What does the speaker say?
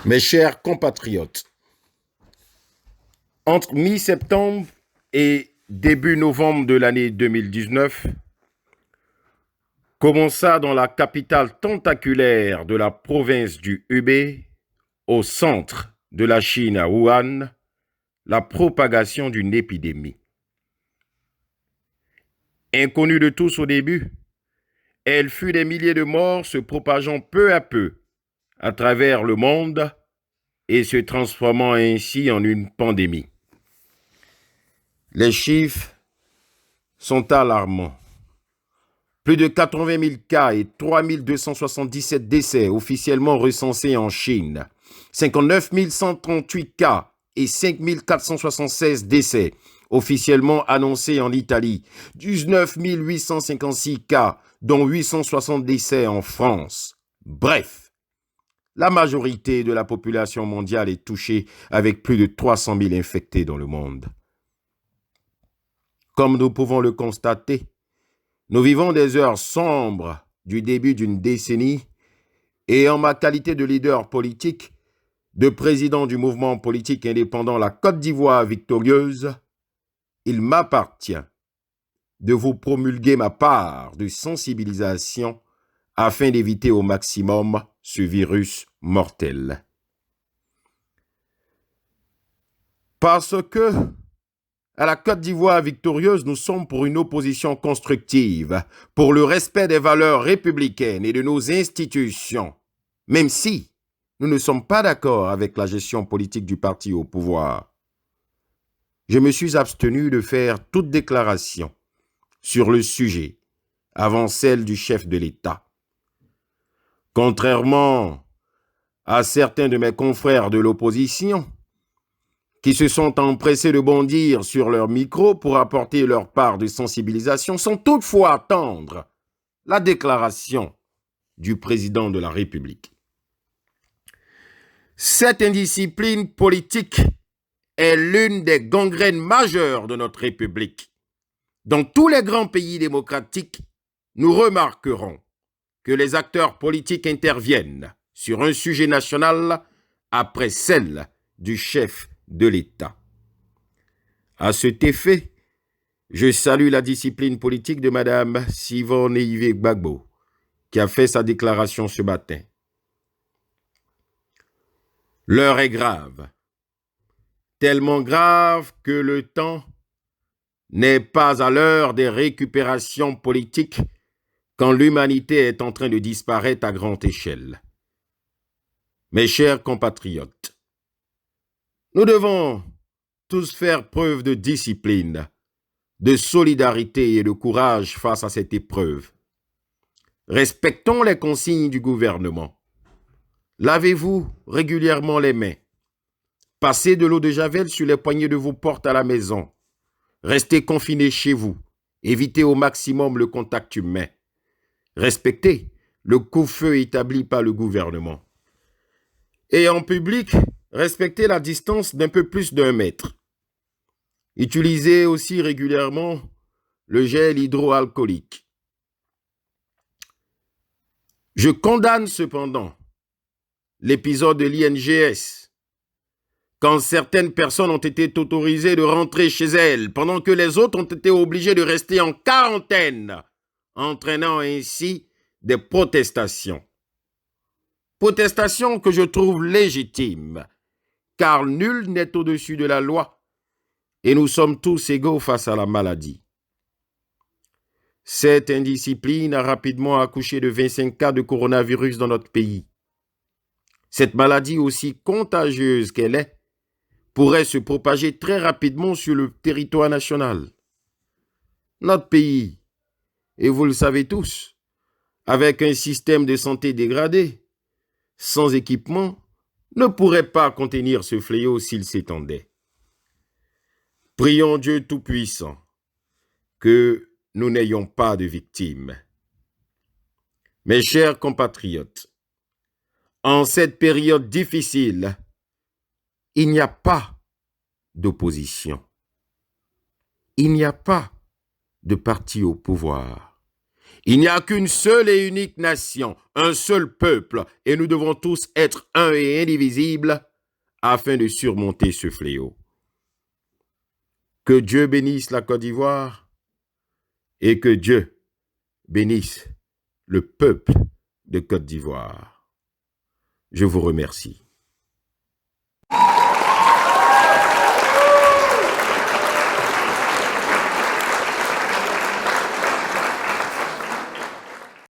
Mes chers compatriotes, entre mi-septembre et début novembre de l'année 2019, commença dans la capitale tentaculaire de la province du Hubei, au centre de la Chine à Wuhan, la propagation d'une épidémie. Inconnue de tous au début, elle fut des milliers de morts se propageant peu à peu à travers le monde et se transformant ainsi en une pandémie. Les chiffres sont alarmants. Plus de 80 000 cas et 3 277 décès officiellement recensés en Chine. 59 138 cas et 5 476 décès officiellement annoncés en Italie. 19 856 cas, dont 860 décès en France. Bref, la majorité de la population mondiale est touchée avec plus de 300 000 infectés dans le monde. Comme nous pouvons le constater, nous vivons des heures sombres du début d'une décennie et en ma qualité de leader politique, de président du mouvement politique indépendant La Côte d'Ivoire victorieuse, il m'appartient de vous promulguer ma part de sensibilisation afin d'éviter au maximum ce virus mortel. Parce que à la Côte d'Ivoire victorieuse, nous sommes pour une opposition constructive, pour le respect des valeurs républicaines et de nos institutions, même si nous ne sommes pas d'accord avec la gestion politique du parti au pouvoir. Je me suis abstenu de faire toute déclaration sur le sujet avant celle du chef de l'État. Contrairement à certains de mes confrères de l'opposition, qui se sont empressés de bondir sur leur micro pour apporter leur part de sensibilisation, sans toutefois attendre la déclaration du président de la République. Cette indiscipline politique est l'une des gangrènes majeures de notre République. Dans tous les grands pays démocratiques, nous remarquerons que les acteurs politiques interviennent sur un sujet national après celle du chef de l'État. À cet effet, je salue la discipline politique de Mme Sivorgne Gbagbo, qui a fait sa déclaration ce matin. L'heure est grave, tellement grave que le temps n'est pas à l'heure des récupérations politiques quand l'humanité est en train de disparaître à grande échelle. Mes chers compatriotes, nous devons tous faire preuve de discipline, de solidarité et de courage face à cette épreuve. Respectons les consignes du gouvernement. Lavez-vous régulièrement les mains. Passez de l'eau de Javel sur les poignées de vos portes à la maison. Restez confinés chez vous. Évitez au maximum le contact humain. Respectez le couvre-feu établi par le gouvernement. Et en public, respectez la distance d'un peu plus d'1 mètre. Utilisez aussi régulièrement le gel hydroalcoolique. Je condamne cependant l'épisode de l'INGS, quand certaines personnes ont été autorisées de rentrer chez elles, pendant que les autres ont été obligées de rester en quarantaine, entraînant ainsi des protestations. Protestations que je trouve légitimes, car nul n'est au-dessus de la loi et nous sommes tous égaux face à la maladie. Cette indiscipline a rapidement accouché de 25 cas de coronavirus dans notre pays. Cette maladie, aussi contagieuse qu'elle est, pourrait se propager très rapidement sur le territoire national. Notre pays, et vous le savez tous, avec un système de santé dégradé, sans équipement, ne pourrait pas contenir ce fléau s'il s'étendait. Prions Dieu Tout-Puissant que nous n'ayons pas de victimes. Mes chers compatriotes, en cette période difficile, il n'y a pas d'opposition. Il n'y a pas de parti au pouvoir. Il n'y a qu'une seule et unique nation, un seul peuple, et nous devons tous être un et indivisibles afin de surmonter ce fléau. Que Dieu bénisse la Côte d'Ivoire et que Dieu bénisse le peuple de Côte d'Ivoire. Je vous remercie.